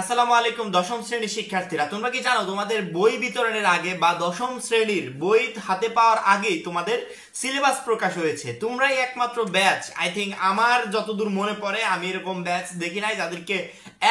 আসসালামু আলাইকুম দশম শ্রেণীর শিক্ষার্থীরা, তোমরা কি জানো তোমাদের বই বিতরণের আগে বা দশম শ্রেণীর বই হাতে পাওয়ার আগেই তোমাদের সিলেবাস প্রকাশ হয়েছে? তোমরাই একমাত্র ব্যাচ, আই থিঙ্ক আমার যতদূর মনে পড়ে আমি এরকম ব্যাচ দেখি নাই যাদেরকে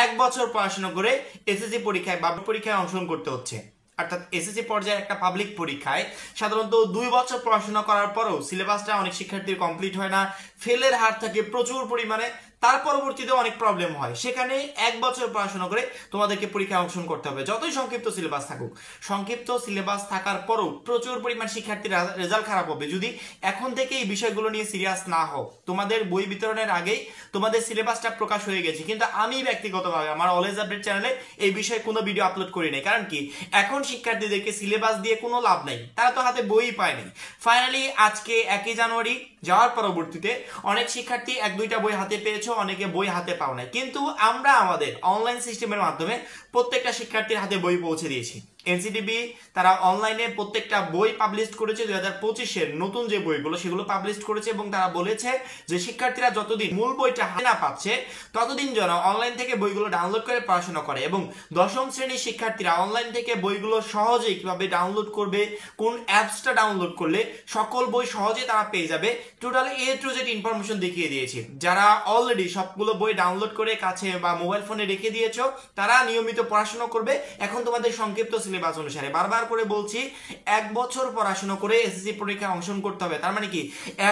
এক বছর পড়াশোনা করে এসএসসি পরীক্ষায় বা পরীক্ষায় অংশগ্রহণ করতে হচ্ছে। অর্থাৎ এসএসসি পর্যায়ে একটা পাবলিক পরীক্ষায় সাধারণত 2 বছর পড়াশোনা করার পরেও সিলেবাসটা অনেক শিক্ষার্থীর কমপ্লিট হয় না, ফেলের হার থাকে প্রচুর পরিমাণে, তার পরবর্তীতে অনেক প্রবলেম হয়। সেখানে 1 বছর পড়াশোনা করে তোমাদেরকে পরীক্ষায় অংশগ্রহণ করতে হবে, যতই সংক্ষিপ্ত সিলেবাস থাকুক। সংক্ষিপ্ত সিলেবাস থাকার পরও প্রচুর পরিমাণ শিক্ষার্থীর রেজাল্ট খারাপ হবে যদি এখন থেকে এই বিষয়গুলো নিয়ে সিরিয়াস না হও। তোমাদের বই বিতরণের আগেই তোমাদের সিলেবাসটা প্রকাশ হয়ে গেছে, কিন্তু আমি ব্যক্তিগতভাবে আমার অলওয়েজ আপডেট চ্যানেলে এই বিষয়ে কোনো ভিডিও আপলোড করি নাই। কারণ কি, এখন শিক্ষার্থীদেরকে সিলেবাস দিয়ে কোনো লাভ নাই, তারা তো হাতে বই পায়নি। ফাইনালি আজকে 1 জানুয়ারি যাওয়ার পরবর্তীতে অনেক শিক্ষার্থী 1-2টা বই হাতে পেয়েছো, অনেকে বই হাতে পাও নাই, কিন্তু আমরা আমাদের অনলাইন সিস্টেমের মাধ্যমে প্রত্যেকটা শিক্ষার্থীর হাতে বই পৌঁছে দিয়েছি। এনসিটিবি তারা অনলাইনে প্রত্যেকটা বই পাবলিশ করেছে, 2025-এর নতুন যে বইগুলো সেগুলো পাবলিশ করেছে, এবং তারা বলেছে যে শিক্ষার্থীরা যতদিন মূল বইটা হাতে না পাচ্ছে ততদিন যেন অনলাইন থেকে বইগুলো ডাউনলোড করে পড়াশোনা করে। এবং দশম শ্রেণীর শিক্ষার্থীরা অনলাইন থেকে বইগুলো সহজেই কিভাবে ডাউনলোড করবে, কোন অ্যাপসটা ডাউনলোড করলে সকল বই সহজে তারা পেয়ে যাবে, total A to Z information দেখিয়ে দিয়েছি। যারা অলরেডি সবগুলো বই ডাউনলোড করে কাছে বা মোবাইল ফোনে রেখে দিয়েছো তারা নিয়মিত পড়াশোনা করবে। এখন তোমাদের সংক্ষিপ্ত সিলেবাস অনুসারে বারবার করে বলছি, 1 বছর পড়াশোনা করে এসএসসি পরীক্ষায় অংশগ্রহণ করতে হবে। তার মানে কি,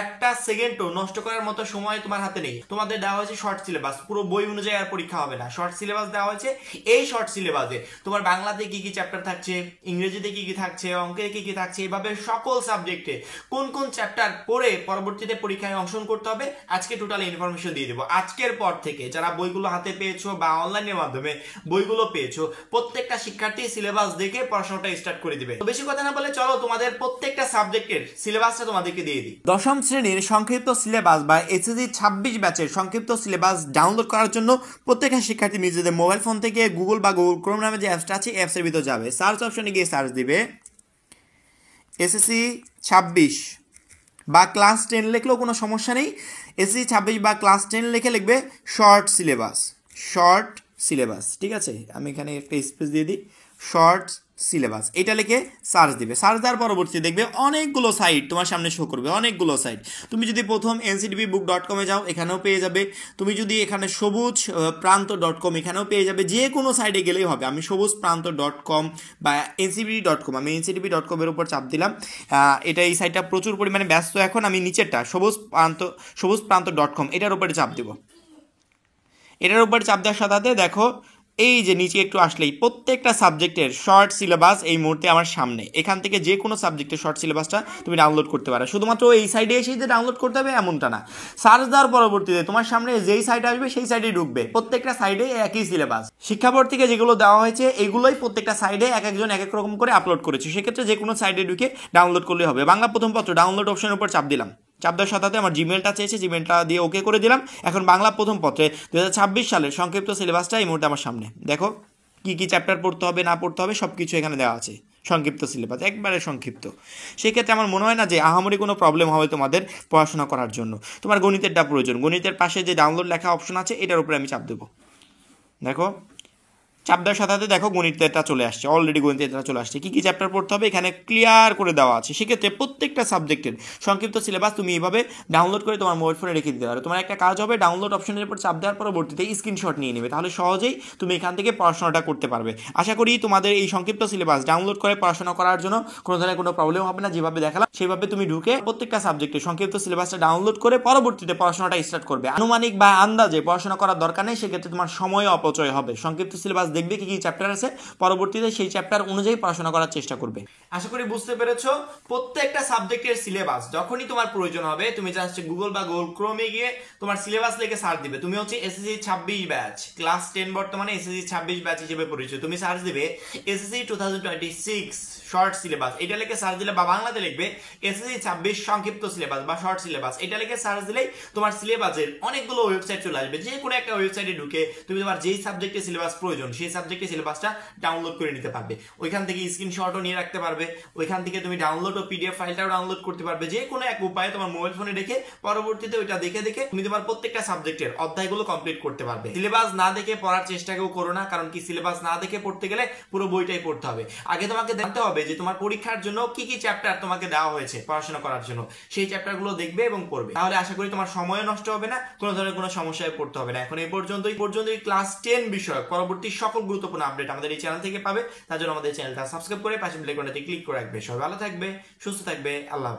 একটা সেকেন্ডও নষ্ট করার মতো সময় তোমার হাতে নেই। তোমাদের দেওয়া হয়েছে শর্ট সিলেবাস, পুরো বই অনুযায়ী আর পরীক্ষা হবে না। শর্ট সিলেবাস দেওয়া হয়েছে, এই শর্ট সিলেবাসে তোমার বাংলাতে কি কি চ্যাপ্টার থাকছে, ইংরেজিতে কি কি থাকছে, অঙ্কে কি কি থাকছে, এইভাবে সকল সাবজেক্টে কোন কোন চ্যাপ্টার পড়ে পরবর্তীতে পরীক্ষায় অংশগ্রহণ করতে হবে আজকে টোটাল ইনফরমেশন দিয়ে দেবো। আজকের পর থেকে যারা বইগুলো হাতে পেয়েছো বা অনলাইনের মাধ্যমে বইগুলো পেয়েছো, প্রত্যেকটা শিক্ষার্থী সিলেবাস দেখে পড়াশোনাটা স্টার্ট করে দিবে। বেশি কথা না বলে চলো তোমাদের প্রত্যেকটা সাবজেক্টের সিলেবাসটা তোমাদেরকে দিয়ে দিই। দশম শ্রেণীর সংক্ষিপ্ত সিলেবাস বা এসএসসি 26 ব্যাচের সংক্ষিপ্ত সিলেবাস ডাউনলোড করার জন্য প্রত্যেকটা শিক্ষার্থী নিজেদের মোবাইল ফোন থেকে গুগল বা গুগল ক্রোম নামে যে অ্যাপসটা আছে অ্যাপসের ভিতর যাবে, সার্চ অপশনে গিয়ে সার্চ দিবে এসএসসি 26 বা ক্লাস 10 লিখলেও কোনো সমস্যা নেই। এসএসসি 26 বা ক্লাস 10 লিখে লিখবে শর্ট সিলেবাস, শর্ট সিলেবাস, ঠিক আছে। আমি এখানে একটা স্পেস দিয়ে দিই, শর্ট সিলেবাস, এটা লিখে সার্চ দিবে। সার্চ দেওয়ার পরবর্তী দেখবে অনেকগুলো সাইট তোমার সামনে শো করবে, অনেকগুলো সাইট। তুমি যদি প্রথম nctbbook.com-এ যাও এখানেও পেয়ে যাবে, তুমি যদি এখানে সবুজ প্রান্ত.com এখানেও পেয়ে যাবে, যে কোনো সাইটে গেলেই হবে। আমি সবুজ প্রান্ত.com বা nctb.com, আমি nctb.com-এর উপর চাপ দিলাম। এটা এই সাইটটা প্রচুর পরিমাণে ব্যস্ত এখন, আমি নিচেরটা সবুজ প্রান্ত.com এটার উপরে চাপ দিব। এটার উপরে চাপ দেওয়ার সাথে দেখো এই যে নিচে একটু আসলেই প্রত্যেকটা সাবজেক্টের শর্ট সিলেবাস এই মুহূর্তে আমার সামনে। এখান থেকে যে কোনো সাবজেক্টের শর্ট সিলেবাসটা তুমি ডাউনলোড করতে পারো। শুধুমাত্র এই সাইডে এসে যে ডাউনলোড করতে হবে এমনটা না, সার্চ দেওয়ার পরবর্তীতে তোমার সামনে যেই সাইট আসবে সেই সাইডে ঢুকবে। প্রত্যেকটা সাইডে একই সিলেবাস, শিক্ষা বোর্ড থেকে যেগুলো দেওয়া হয়েছে এগুলোই প্রত্যেকটা সাইডে এক একজন এক এক রকম করে আপলোড করেছে। সেক্ষেত্রে যে কোনো সাইডে ঢুকে ডাউনলোড করলে হবে। বাংলা প্রথম পত্র ডাউনলোড অপশনের উপর চাপ দিলাম, চাপ দেওয়ার সাথে আমার জিমেলটা চেয়েছে, জিমেলটা দিয়ে ওকে করে দিলাম। এখন বাংলা প্রথম পত্রে 2026 সালের সংক্ষিপ্ত সিলেবাসটা এই মুহূর্তে আমার সামনে। দেখো কি কি চ্যাপ্টার পড়তে হবে না পড়তে হবে সব কিছু এখানে দেওয়া আছে, সংক্ষিপ্ত সিলেবাস, একবারে সংক্ষিপ্ত। সেক্ষেত্রে আমার মনে হয় না যে আহামরি কোনো প্রবলেম হবে তোমাদের পড়াশোনা করার জন্য। তোমার গণিতেরটা প্রয়োজন, গণিতের পাশে যে ডাউনলোড লেখা অপশন আছে এটার উপরে আমি চাপ দেবো। দেখো চাপ দেওয়ার সাথে দেখো গণিতেরটা চলে আসছে, অলরেডি গণিতেরটা চলে আসছে। কী কী চ্যাপ্টার পড়তে হবে এখানে ক্লিয়ার করে দেওয়া আছে। সেক্ষেত্রে প্রত্যেকটা সাবজেক্টের সংক্ষিপ্ত সিলেবাস তুমি এইভাবে ডাউনলোড করে তোমার মোবাইল ফোনে রেখে দিতে পারো। তোমার একটা কাজ হবে, ডাউনলোড অপশনের উপর চাপ দেওয়ার পরবর্তীতে স্ক্রিনশট নিয়ে নেবে, তাহলে সহজেই তুমি এখান থেকে পড়াশোনাটা করতে পারবে। আশা করি তোমাদের এই সংক্ষিপ্ত সিলেবাস ডাউনলোড করে পড়াশোনা করার জন্য কোনো ধরনের কোনো প্রবলেম হবে না। যেভাবে দেখালাম সেভাবে তুমি ঢুকে প্রত্যেকটা সাবজেক্টের সংক্ষিপ্ত সিলেবাসটা ডাউনলোড করে পরবর্তীতে পড়াশোনাটা স্টার্ট করবে। আনুমানিক বা আন্দাজে পড়াশোনা করার দরকার নেই, সেক্ষেত্রে তোমার সময় অপচয় হবে। সংক্ষিপ্ত সিলেবাস দেখবে কি কি চ্যাপ্টার আছে, পরবর্তীতে সেই চ্যাপ্টার অনুযায়ী পড়াশোনা করার চেষ্টা করবে। আশা করি বুঝতে পেরেছো। প্রত্যেকটা সাবজেক্টের সিলেবাস যখনই তোমার প্রয়োজন হবে তুমি জাস্ট গুগল বা গুগল ক্রোমে গিয়ে তোমার সিলেবাস লিখে সার্চ দিবে। তুমি হচ্ছে এসএসসি 26 ব্যাচ ক্লাস 10 বর্তমানে এসএসসি 26 ব্যাচ হিসেবে পরিচিত। তুমি সার্চ দিবে এসএসসি 2026 শর্ট সিলেবাস, এটা লিখে সার্চ দিলে, বা বাংলাতে লিখবে এসএসসি 26 সংক্ষিপ্ত সিলেবাস বা শর্ট সিলেবাস, এটা লিখে সার্চ দিলেই তোমার সিলেবাসের অনেকগুলো ওয়েবসাইট চলে আসবে। যে কোনো একটা ওয়েবসাইটে ঢুকে তুমি তোমার যেই সাবজেক্টের সিলেবাস প্রয়োজন সেই সেই সাবজেক্টে সিলেবাসটা ডাউনলোড করে নিতে পারবে। ওইখান থেকে স্ক্রিনশটও নিয়ে রাখতে পারবে, ওইখান থেকে তুমি ডাউনলোড ও পিডিএফ ফাইলটাও ডাউনলোড করতে পারবে। যে কোনো এক উপায়ে তোমার মোবাইল ফোনে রেখে পরবর্তীতে ওইটা দেখে দেখে তুমি তোমার প্রত্যেকটা সাবজেক্টের অধ্যায়গুলো কমপ্লিট করতে পারবে। সিলেবাস না দেখে পড়ার চেষ্টা কেউ করো না, কারণ কি সিলেবাস না দেখে পড়তে গেলে পুরো বইটাই পড়তে হবে। আগে তোমাকে জানতে হবে যে তোমার পরীক্ষার জন্য কি কি চ্যাপ্টার তোমাকে দেওয়া হয়েছে পড়াশোনা করার জন্য, সেই চ্যাপ্টারগুলো দেখবে এবং পড়বে। তাহলে আশা করি তোমার সময়ও নষ্ট হবে না, কোনো ধরনের কোনো সমস্যায় পড়তে হবে না। এখন এই পর্যন্তই ক্লাস 10 বিষয়ক পরবর্তী সকল গুরুত্বপূর্ণ আপডেট আমাদের এই চ্যানেল থেকে পাবে। তার জন্য আমাদের চ্যানেলটা সাবস্ক্রাইব করে পাশে বেল আইকনটাতে ক্লিক করে রাখবে। সবাই ভালো থাকবে, সুস্থ থাকবে, আল্লাহ।